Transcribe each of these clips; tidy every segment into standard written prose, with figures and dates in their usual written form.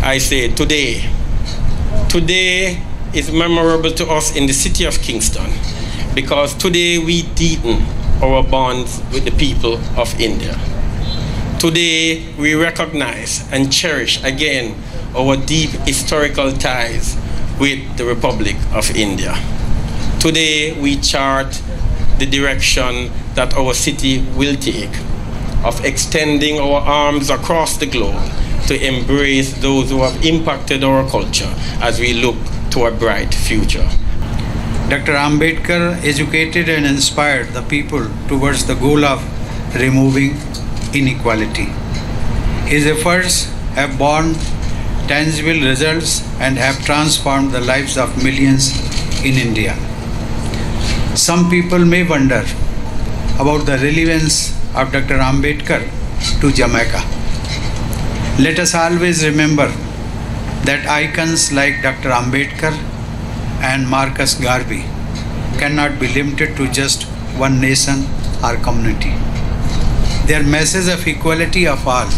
I say today. Today is memorable to us in the city of Kingston because today we deepen our bonds with the people of India. Today we recognize and cherish again our deep historical ties with the Republic of India. Today we chart the direction that our city will take of extending our arms across the globe to embrace those who have impacted our culture as we look to a bright future. Dr. Ambedkar educated and inspired the people towards the goal of removing inequality. His efforts have borne tangible results and have transformed the lives of millions in India. Some people may wonder about the relevance of Dr. Ambedkar to Jamaica. Let us always remember that icons like Dr. Ambedkar and Marcus Garvey cannot be limited to just one nation or community. Their message of equality of all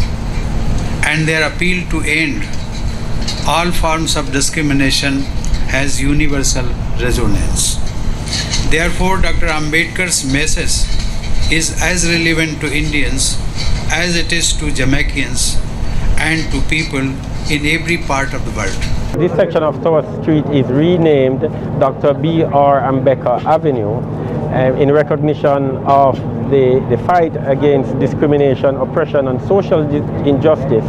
and their appeal to end all forms of discrimination has universal resonance. Therefore, Dr. Ambedkar's message is as relevant to Indians as it is to Jamaicans and to people in every part of the world. This section of Tower Street is renamed Dr. B.R. Ambedkar Avenue in recognition of the fight against discrimination, oppression, and social injustice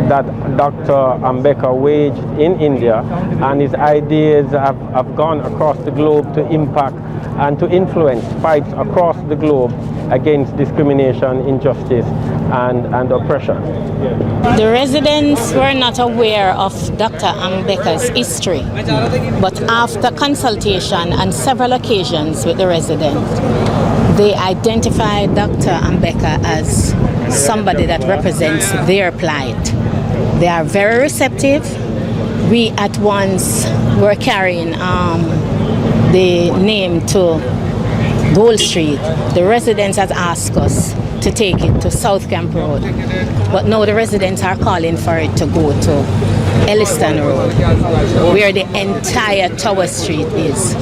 that Dr. Ambedkar waged in India, and his ideas have gone across the globe to impact and to influence fights across the globe against discrimination, injustice, and oppression. The residents were not aware of Dr. Ambedkar's history, but after consultation on several occasions with the residents, they identified Dr. Ambedkar as somebody that represents their plight. They are very receptive. We at once were carrying the name to Gold Street. The residents had asked us to take it to South Camp Road, but now the residents are calling for it to go to Elliston Road, where the entire Tower Street is.